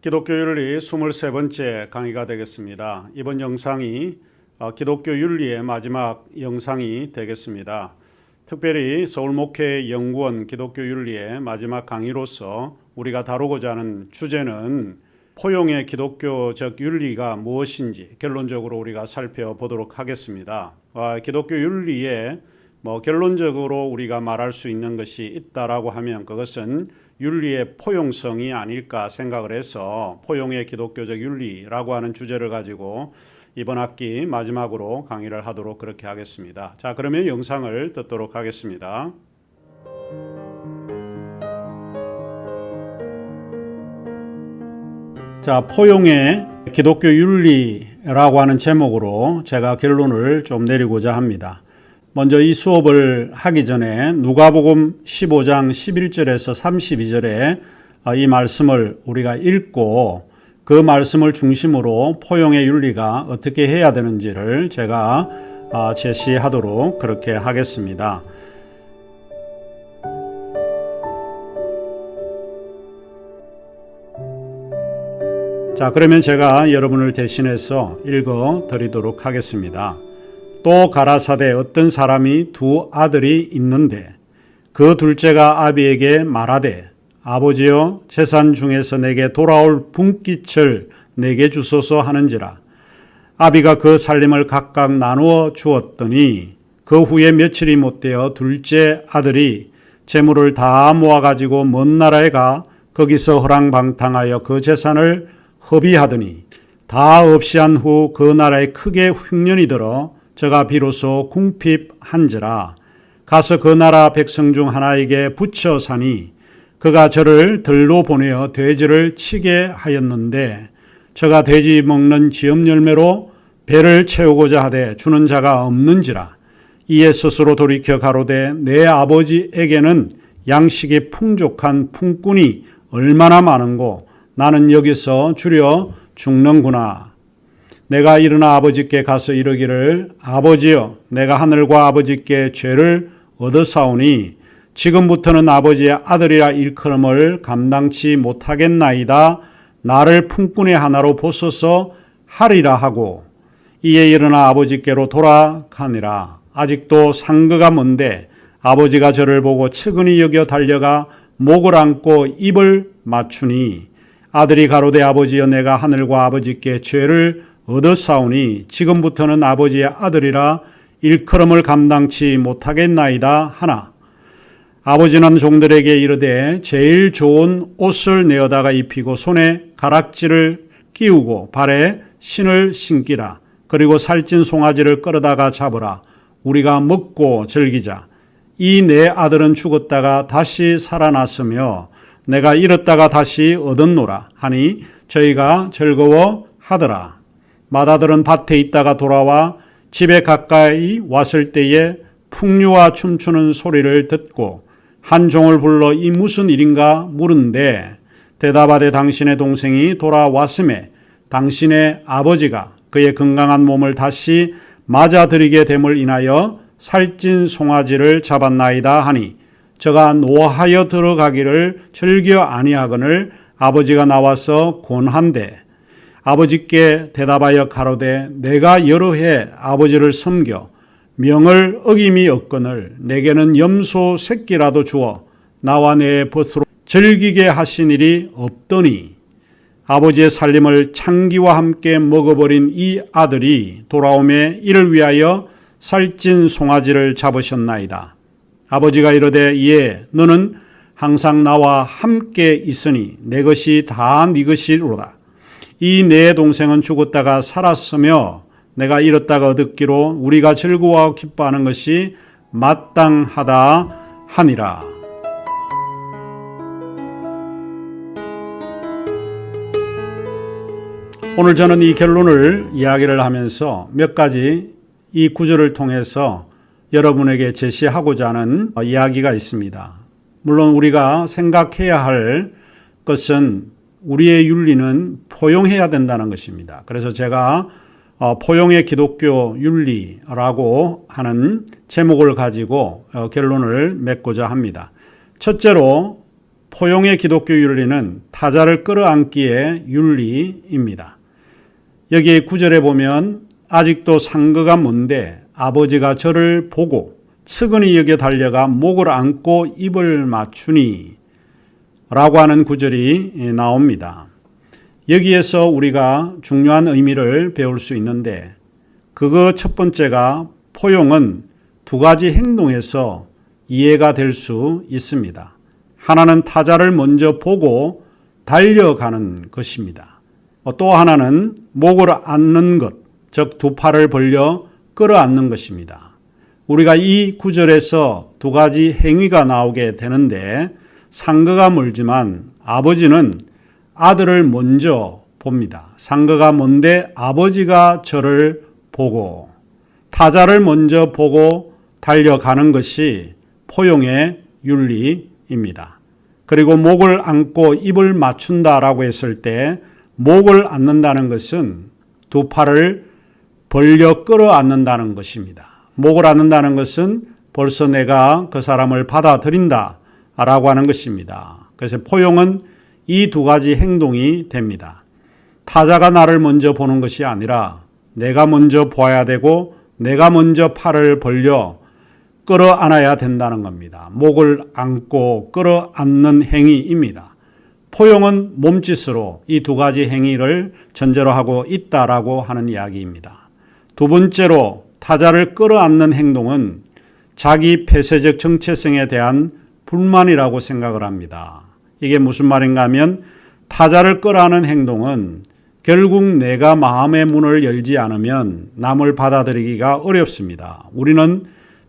기독교 윤리 23번째 강의가 되겠습니다. 이번 영상이 기독교 윤리의 마지막 영상이 되겠습니다. 특별히 서울목회연구원 기독교 윤리의 마지막 강의로서 우리가 다루고자 하는 주제는 포용의 기독교적 윤리가 무엇인지 결론적으로 우리가 살펴보도록 하겠습니다. 기독교 윤리에 결론적으로 우리가 말할 수 있는 것이 있다라고 하면 그것은 윤리의 포용성이 아닐까 생각을 해서 포용의 기독교적 윤리라고 하는 주제를 가지고 이번 학기 마지막으로 강의를 하도록 그렇게 하겠습니다. 자, 그러면 영상을 듣도록 하겠습니다. 자, 포용의 기독교 윤리라고 하는 제목으로 제가 결론을 좀 내리고자 합니다. 먼저 이 수업을 하기 전에 누가복음 15장 11절에서 32절에 이 말씀을 우리가 읽고 그 말씀을 중심으로 포용의 윤리가 어떻게 해야 되는지를 제가 제시하도록 그렇게 하겠습니다. 자, 그러면 제가 여러분을 대신해서 읽어 드리도록 하겠습니다. 또 가라사대 어떤 사람이 두 아들이 있는데 그 둘째가 아비에게 말하되 아버지여 재산 중에서 내게 돌아올 분깃을 내게 주소서 하는지라. 아비가 그 살림을 각각 나누어 주었더니 그 후에 며칠이 못되어 둘째 아들이 재물을 다 모아가지고 먼 나라에 가 거기서 허랑방탕하여 그 재산을 허비하더니 다 없이 한 후 그 나라에 크게 흉년이 들어 저가 비로소 궁핍한지라. 가서 그 나라 백성 중 하나에게 붙여 사니 그가 저를 들로 보내어 돼지를 치게 하였는데 저가 돼지 먹는 지엄 열매로 배를 채우고자 하되 주는 자가 없는지라. 이에 스스로 돌이켜 가로되 내 아버지에게는 양식이 풍족한 품꾼이 얼마나 많은고 나는 여기서 주려 죽는구나. 내가 일어나 아버지께 가서 이르기를 아버지여 내가 하늘과 아버지께 죄를 얻어사오니 지금부터는 아버지의 아들이라 일컬음을 감당치 못하겠나이다. 나를 품꾼의 하나로 보소서 하리라 하고 이에 일어나 아버지께로 돌아가니라. 아직도 상거가 먼데 아버지가 저를 보고 측은히 여겨 달려가 목을 안고 입을 맞추니 아들이 가로되 아버지여 내가 하늘과 아버지께 죄를 얻어사오니 지금부터는 아버지의 아들이라 일컬음을 감당치 못하겠나이다 하나. 아버지는 종들에게 이르되 제일 좋은 옷을 내어다가 입히고 손에 가락지를 끼우고 발에 신을 신기라. 그리고 살찐 송아지를 끌어다가 잡으라. 우리가 먹고 즐기자. 이 내 아들은 죽었다가 다시 살아났으며 내가 잃었다가 다시 얻었노라 하니 저희가 즐거워하더라. 맏아들은 밭에 있다가 돌아와 집에 가까이 왔을 때에 풍류와 춤추는 소리를 듣고 한 종을 불러 이 무슨 일인가 물은데 대답하되 당신의 동생이 돌아왔음에 당신의 아버지가 그의 건강한 몸을 다시 맞아들이게 됨을 인하여 살찐 송아지를 잡았나이다 하니 저가 노하여 들어가기를 즐겨 아니하거늘 아버지가 나와서 권한대 아버지께 대답하여 가로되 내가 여러 해 아버지를 섬겨 명을 어김이 없거늘 내게는 염소 새끼라도 주어 나와 내 벗으로 즐기게 하신 일이 없더니 아버지의 살림을 창기와 함께 먹어버린 이 아들이 돌아오매 이를 위하여 살찐 송아지를 잡으셨나이다. 아버지가 이르되 예 너는 항상 나와 함께 있으니 내 것이 다 네 것이로다. 이 내 동생은 죽었다가 살았으며 내가 잃었다가 얻었기로 우리가 즐거워하고 기뻐하는 것이 마땅하다 하니라. 오늘 저는 이 결론을 이야기를 하면서 몇 가지 이 구절을 통해서 여러분에게 제시하고자 하는 이야기가 있습니다. 물론 우리가 생각해야 할 것은 우리의 윤리는 포용해야 된다는 것입니다. 그래서 제가 포용의 기독교 윤리라고 하는 제목을 가지고 결론을 맺고자 합니다. 첫째로 포용의 기독교 윤리는 타자를 끌어안기의 윤리입니다. 여기 9절에 보면 아직도 상거가 먼데 아버지가 저를 보고 측은히 여겨 달려가 목을 안고 입을 맞추니 라고 하는 구절이 나옵니다. 여기에서 우리가 중요한 의미를 배울 수 있는데 그거 첫 번째가 포용은 두 가지 행동에서 이해가 될 수 있습니다. 하나는 타자를 먼저 보고 달려가는 것입니다. 또 하나는 목을 안는 것, 즉 두 팔을 벌려 끌어안는 것입니다. 우리가 이 구절에서 두 가지 행위가 나오게 되는데 상거가 멀지만 아버지는 아들을 먼저 봅니다. 상거가 먼데 아버지가 저를 보고 타자를 먼저 보고 달려가는 것이 포용의 윤리입니다. 그리고 목을 안고 입을 맞춘다라고 했을 때 목을 안는다는 것은 두 팔을 벌려 끌어안는다는 것입니다. 목을 안는다는 것은 벌써 내가 그 사람을 받아들인다 라고 하는 것입니다. 그래서 포용은 이 두 가지 행동이 됩니다. 타자가 나를 먼저 보는 것이 아니라 내가 먼저 보아야 되고 내가 먼저 팔을 벌려 끌어안아야 된다는 겁니다. 목을 안고 끌어안는 행위입니다. 포용은 몸짓으로 이 두 가지 행위를 전제로 하고 있다라고 하는 이야기입니다. 두 번째로 타자를 끌어안는 행동은 자기 폐쇄적 정체성에 대한 불만이라고 생각을 합니다. 이게 무슨 말인가 하면 타자를 끌어안는 행동은 결국 내가 마음의 문을 열지 않으면 남을 받아들이기가 어렵습니다. 우리는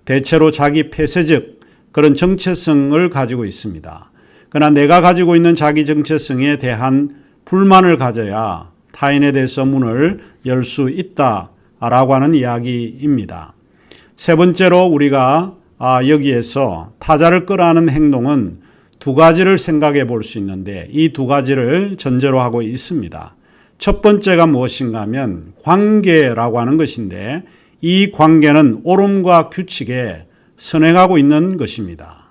대체로 자기 폐쇄적 그런 정체성을 가지고 있습니다. 그러나 내가 가지고 있는 자기 정체성에 대한 불만을 가져야 타인에 대해서 문을 열 수 있다라고 하는 이야기입니다. 세 번째로 우리가 여기에서 타자를 끌어안는 행동은 두 가지를 생각해 볼 수 있는데 이 두 가지를 전제로 하고 있습니다. 첫 번째가 무엇인가 하면 관계라고 하는 것인데 이 관계는 옳음과 규칙에 선행하고 있는 것입니다.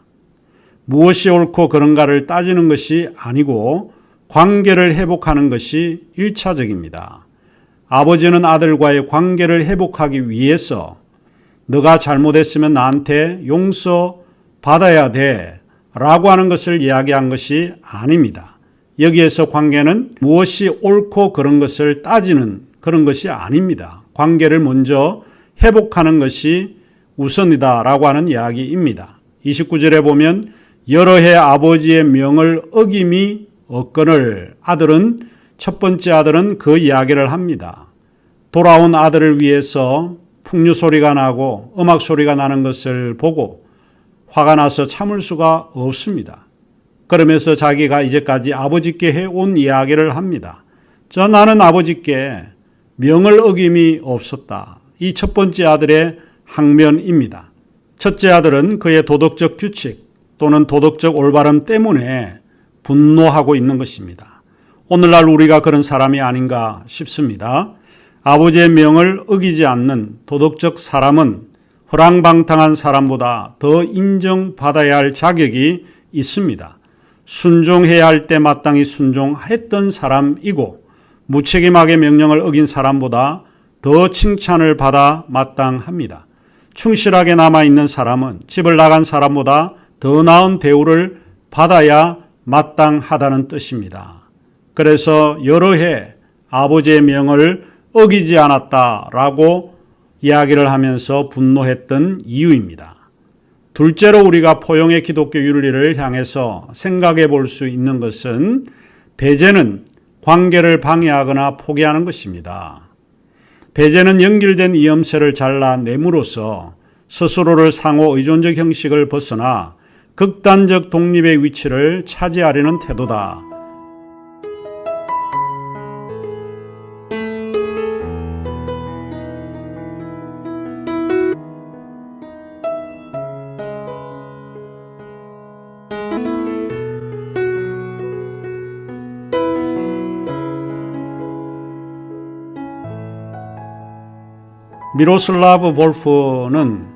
무엇이 옳고 그른가를 따지는 것이 아니고 관계를 회복하는 것이 1차적입니다. 아버지는 아들과의 관계를 회복하기 위해서 너가 잘못했으면 나한테 용서받아야 돼 라고 하는 것을 이야기한 것이 아닙니다. 여기에서 관계는 무엇이 옳고 그런 것을 따지는 그런 것이 아닙니다. 관계를 먼저 회복하는 것이 우선이다라고 하는 이야기입니다. 29절에 보면 여러 해 아버지의 명을 어김이 없거늘 첫 번째 아들은 그 이야기를 합니다. 돌아온 아들을 위해서 풍류 소리가 나고 음악 소리가 나는 것을 보고 화가 나서 참을 수가 없습니다. 그러면서 자기가 이제까지 아버지께 해온 이야기를 합니다. 나는 아버지께 명을 어김이 없었다. 이 첫 번째 아들의 항면입니다. 첫째 아들은 그의 도덕적 규칙 또는 도덕적 올바름 때문에 분노하고 있는 것입니다. 오늘날 우리가 그런 사람이 아닌가 싶습니다. 아버지의 명을 어기지 않는 도덕적 사람은 허랑방탕한 사람보다 더 인정받아야 할 자격이 있습니다. 순종해야 할 때 마땅히 순종했던 사람이고 무책임하게 명령을 어긴 사람보다 더 칭찬을 받아 마땅합니다. 충실하게 남아있는 사람은 집을 나간 사람보다 더 나은 대우를 받아야 마땅하다는 뜻입니다. 그래서 여러 해 아버지의 명을 어기지 않았다라고 이야기를 하면서 분노했던 이유입니다. 둘째로 우리가 포용의 기독교 윤리를 향해서 생각해 볼 수 있는 것은 배제는 관계를 방해하거나 포기하는 것입니다. 배제는 연결된 이음새를 잘라냄으로써 스스로를 상호 의존적 형식을 벗어나 극단적 독립의 위치를 차지하려는 태도다. 미로슬라브 볼프는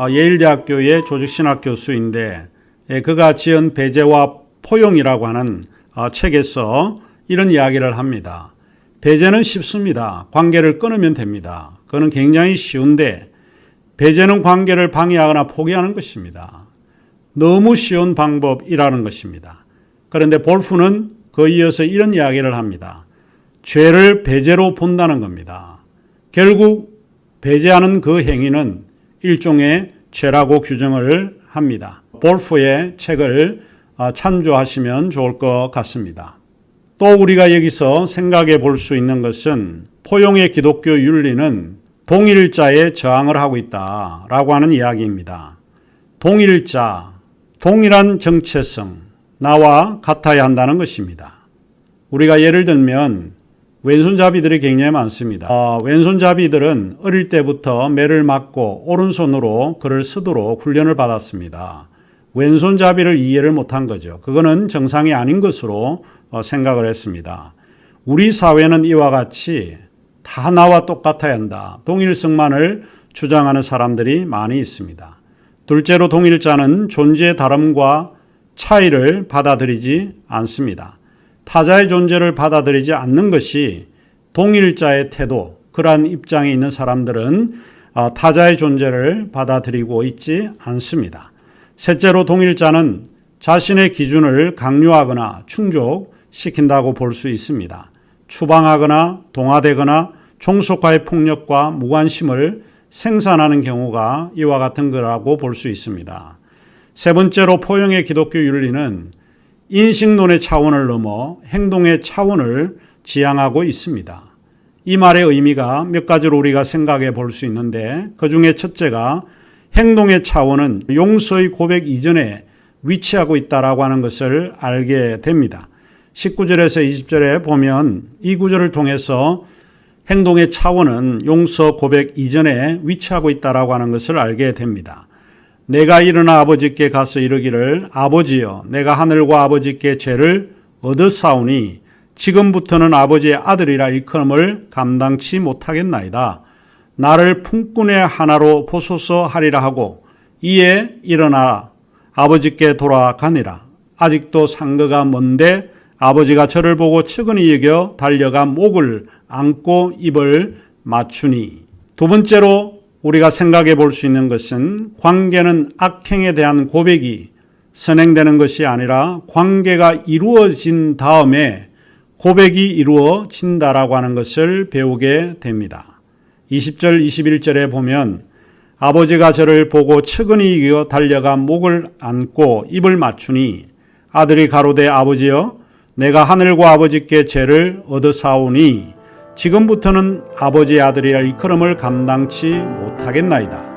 예일대학교의 조직신학 교수인데 그가 지은 배제와 포용이라고 하는 책에서 이런 이야기를 합니다. 배제는 쉽습니다. 관계를 끊으면 됩니다. 그거는 굉장히 쉬운데 배제는 관계를 방해하거나 포기하는 것입니다. 너무 쉬운 방법이라는 것입니다. 그런데 볼프는 그 이어서 이런 이야기를 합니다. 죄를 배제로 본다는 겁니다. 결국 배제하는 그 행위는 일종의 죄라고 규정을 합니다. 볼프의 책을 참조하시면 좋을 것 같습니다. 또 우리가 여기서 생각해 볼 수 있는 것은 포용의 기독교 윤리는 동일자에 저항을 하고 있다라고 하는 이야기입니다. 동일자, 동일한 정체성, 나와 같아야 한다는 것입니다. 우리가 예를 들면 왼손잡이들이 굉장히 많습니다. 왼손잡이들은 어릴 때부터 매를 맞고 오른손으로 글을 쓰도록 훈련을 받았습니다. 왼손잡이를 이해를 못한 거죠. 그거는 정상이 아닌 것으로 생각을 했습니다. 우리 사회는 이와 같이 다 나와 똑같아야 한다. 동일성만을 주장하는 사람들이 많이 있습니다. 둘째로 동일자는 존재의 다름과 차이를 받아들이지 않습니다. 타자의 존재를 받아들이지 않는 것이 동일자의 태도, 그러한 입장에 있는 사람들은 타자의 존재를 받아들이고 있지 않습니다. 셋째로 동일자는 자신의 기준을 강요하거나 충족시킨다고 볼 수 있습니다. 추방하거나 동화되거나 종속과의 폭력과 무관심을 생산하는 경우가 이와 같은 거라고 볼 수 있습니다. 세 번째로 포용의 기독교 윤리는 인식론의 차원을 넘어 행동의 차원을 지향하고 있습니다. 이 말의 의미가 몇 가지로 우리가 생각해 볼 수 있는데 그 중에 첫째가 행동의 차원은 용서의 고백 이전에 위치하고 있다라고 하는 것을 알게 됩니다. 19절에서 20절에 보면 이 구절을 통해서 행동의 차원은 용서 고백 이전에 위치하고 있다라고 하는 것을 알게 됩니다. 내가 일어나 아버지께 가서 이르기를 아버지여 내가 하늘과 아버지께 죄를 얻었사오니 지금부터는 아버지의 아들이라 일컬음을 감당치 못하겠나이다. 나를 품꾼의 하나로 보소서 하리라 하고 이에 일어나 아버지께 돌아가니라. 아직도 상거가 먼데 아버지가 저를 보고 측은히 여겨 달려가 목을 안고 입을 맞추니. 두 번째로 우리가 생각해 볼 수 있는 것은 관계는 악행에 대한 고백이 선행되는 것이 아니라 관계가 이루어진 다음에 고백이 이루어진다라고 하는 것을 배우게 됩니다. 20절, 21절에 보면 아버지가 저를 보고 측은히 이겨 달려가 목을 안고 입을 맞추니 아들이 가로되 아버지여 내가 하늘과 아버지께 죄를 얻어사오니 지금부터는 아버지의 아들이라 일컬음을 감당치 못하겠나이다.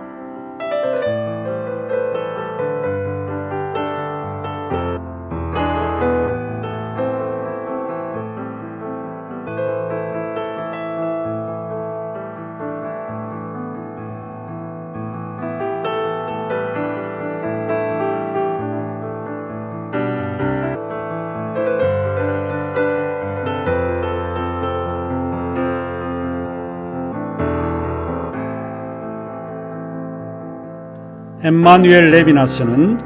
엠마누엘 레비나스는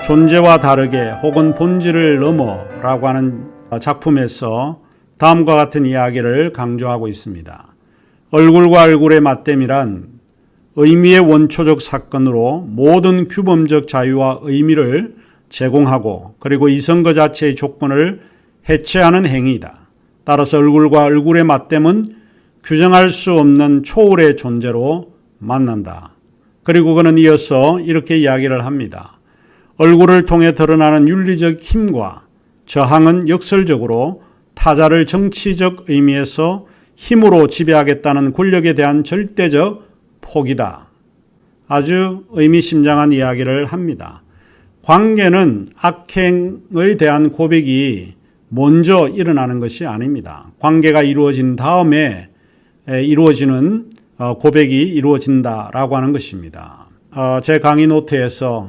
존재와 다르게 혹은 본질을 넘어라고 하는 작품에서 다음과 같은 이야기를 강조하고 있습니다. 얼굴과 얼굴의 맞댐이란 의미의 원초적 사건으로 모든 규범적 자유와 의미를 제공하고 그리고 이성 그 자체의 조건을 해체하는 행위이다. 따라서 얼굴과 얼굴의 맞댐은 규정할 수 없는 초월의 존재로 만난다. 그리고 그는 이어서 이렇게 이야기를 합니다. 얼굴을 통해 드러나는 윤리적 힘과 저항은 역설적으로 타자를 정치적 의미에서 힘으로 지배하겠다는 권력에 대한 절대적 포기다. 아주 의미심장한 이야기를 합니다. 관계는 악행에 대한 고백이 먼저 일어나는 것이 아닙니다. 관계가 이루어진 다음에 이루어지는 고백이 이루어진다라고 하는 것입니다. 제 강의 노트에서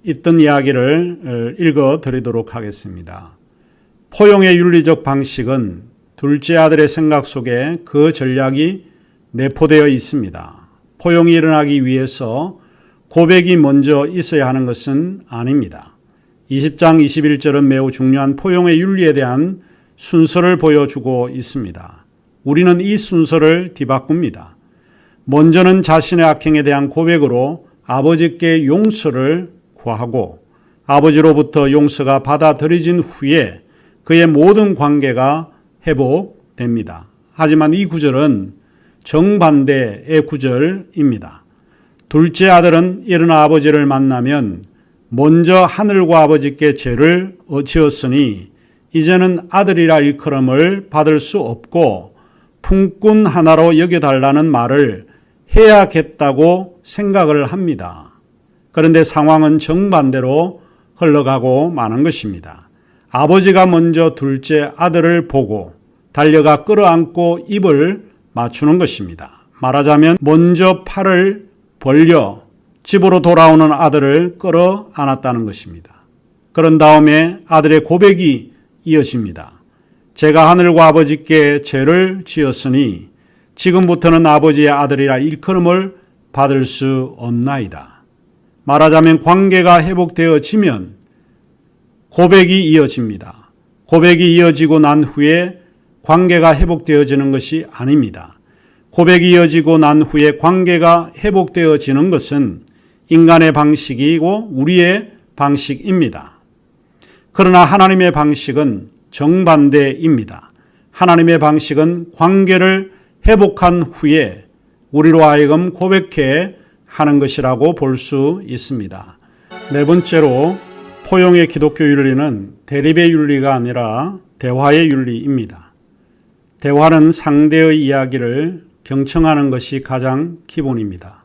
있던 이야기를 읽어 드리도록 하겠습니다. 포용의 윤리적 방식은 둘째 아들의 생각 속에 그 전략이 내포되어 있습니다. 포용이 일어나기 위해서 고백이 먼저 있어야 하는 것은 아닙니다. 20장 21절은 매우 중요한 포용의 윤리에 대한 순서를 보여주고 있습니다. 우리는 이 순서를 뒤바꿉니다. 먼저는 자신의 악행에 대한 고백으로 아버지께 용서를 구하고 아버지로부터 용서가 받아들여진 후에 그의 모든 관계가 회복됩니다. 하지만 이 구절은 정반대의 구절입니다. 둘째 아들은 일어나 아버지를 만나면 먼저 하늘과 아버지께 죄를 지었으니 이제는 아들이라 일컬음을 받을 수 없고 품꾼 하나로 여겨달라는 말을 해야겠다고 생각을 합니다. 그런데 상황은 정반대로 흘러가고 마는 것입니다. 아버지가 먼저 둘째 아들을 보고 달려가 끌어안고 입을 맞추는 것입니다. 말하자면 먼저 팔을 벌려 집으로 돌아오는 아들을 끌어안았다는 것입니다. 그런 다음에 아들의 고백이 이어집니다. 제가 하늘과 아버지께 죄를 지었으니 지금부터는 아버지의 아들이라 일컬음을 받을 수 없나이다. 말하자면 관계가 회복되어지면 고백이 이어집니다. 고백이 이어지고 난 후에 관계가 회복되어지는 것이 아닙니다. 고백이 이어지고 난 후에 관계가 회복되어지는 것은 인간의 방식이고 우리의 방식입니다. 그러나 하나님의 방식은 정반대입니다. 하나님의 방식은 관계를 회복한 후에 우리로 하여금 고백해 하는 것이라고 볼 수 있습니다. 네 번째로 포용의 기독교 윤리는 대립의 윤리가 아니라 대화의 윤리입니다. 대화는 상대의 이야기를 경청하는 것이 가장 기본입니다.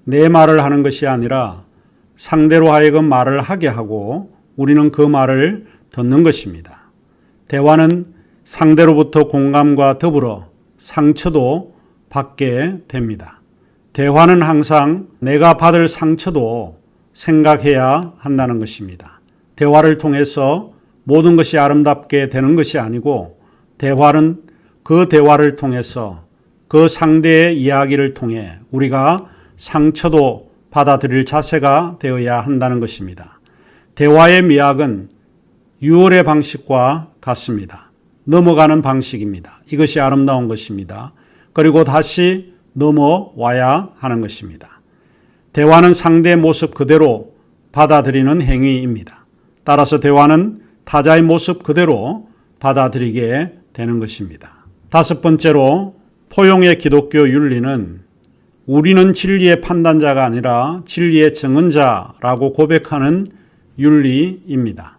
내 말을 하는 것이 아니라 상대로 하여금 말을 하게 하고 우리는 그 말을 듣는 것입니다. 대화는 상대로부터 공감과 더불어 상처도 받게 됩니다. 대화는 항상 내가 받을 상처도 생각해야 한다는 것입니다. 대화를 통해서 모든 것이 아름답게 되는 것이 아니고 대화는 그 대화를 통해서 그 상대의 이야기를 통해 우리가 상처도 받아들일 자세가 되어야 한다는 것입니다. 대화의 미학은 유월의 방식과 같습니다. 넘어가는 방식입니다. 이것이 아름다운 것입니다. 그리고 다시 넘어와야 하는 것입니다. 대화는 상대의 모습 그대로 받아들이는 행위입니다. 따라서 대화는 타자의 모습 그대로 받아들이게 되는 것입니다. 다섯 번째로 포용의 기독교 윤리는 우리는 진리의 판단자가 아니라 진리의 증언자라고 고백하는 윤리입니다.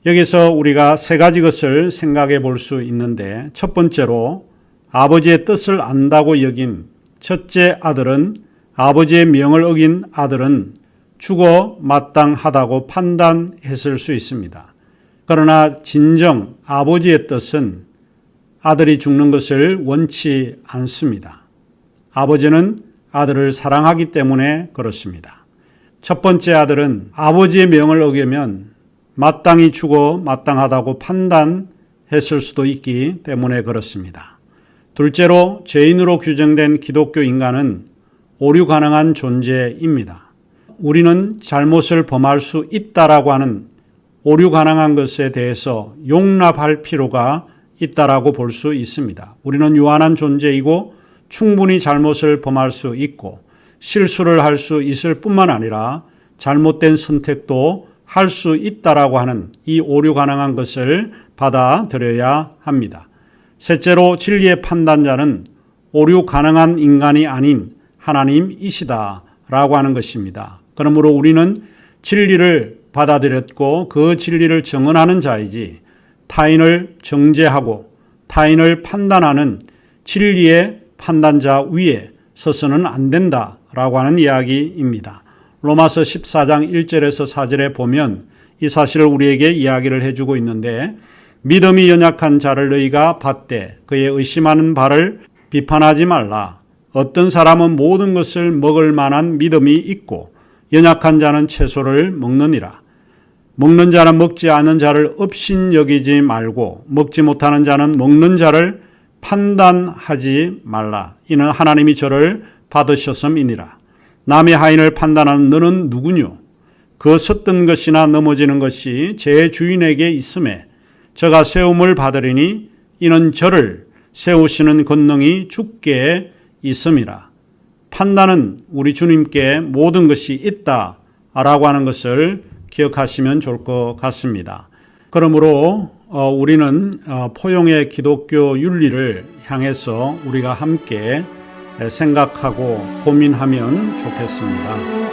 여기서 우리가 세 가지 것을 생각해 볼 수 있는데 첫 번째로 아버지의 뜻을 안다고 여긴 첫째 아들은 아버지의 명을 어긴 아들은 죽어 마땅하다고 판단했을 수 있습니다. 그러나 진정 아버지의 뜻은 아들이 죽는 것을 원치 않습니다. 아버지는 아들을 사랑하기 때문에 그렇습니다. 첫 번째 아들은 아버지의 명을 어기면 마땅히 죽어 마땅하다고 판단했을 수도 있기 때문에 그렇습니다. 둘째로 죄인으로 규정된 기독교 인간은 오류 가능한 존재입니다. 우리는 잘못을 범할 수 있다라고 하는 오류 가능한 것에 대해서 용납할 필요가 있다라고 볼 수 있습니다. 우리는 유한한 존재이고 충분히 잘못을 범할 수 있고 실수를 할 수 있을 뿐만 아니라 잘못된 선택도 할 수 있다라고 하는 이 오류 가능한 것을 받아들여야 합니다. 셋째로 진리의 판단자는 오류 가능한 인간이 아닌 하나님이시다라고 하는 것입니다. 그러므로 우리는 진리를 받아들였고 그 진리를 증언하는 자이지 타인을 정죄하고 타인을 판단하는 진리의 판단자 위에 서서는 안 된다라고 하는 이야기입니다. 로마서 14장 1절에서 4절에 보면 이 사실을 우리에게 이야기를 해주고 있는데 믿음이 연약한 자를 너희가 받되 그의 의심하는 바를 비판하지 말라. 어떤 사람은 모든 것을 먹을 만한 믿음이 있고 연약한 자는 채소를 먹느니라. 먹는 자는 먹지 않는 자를 업신여기지 말고 먹지 못하는 자는 먹는 자를 판단하지 말라. 이는 하나님이 저를 받으셨음이니라. 남의 하인을 판단하는 너는 누구뇨? 그 섰던 것이나 넘어지는 것이 제 주인에게 있음에 저가 세움을 받으리니 이는 저를 세우시는 권능이 주께 있음이라. 판단은 우리 주님께 모든 것이 있다라고 하는 것을 기억하시면 좋을 것 같습니다. 그러므로 우리는 포용의 기독교 윤리를 향해서 우리가 함께 생각하고 고민하면 좋겠습니다.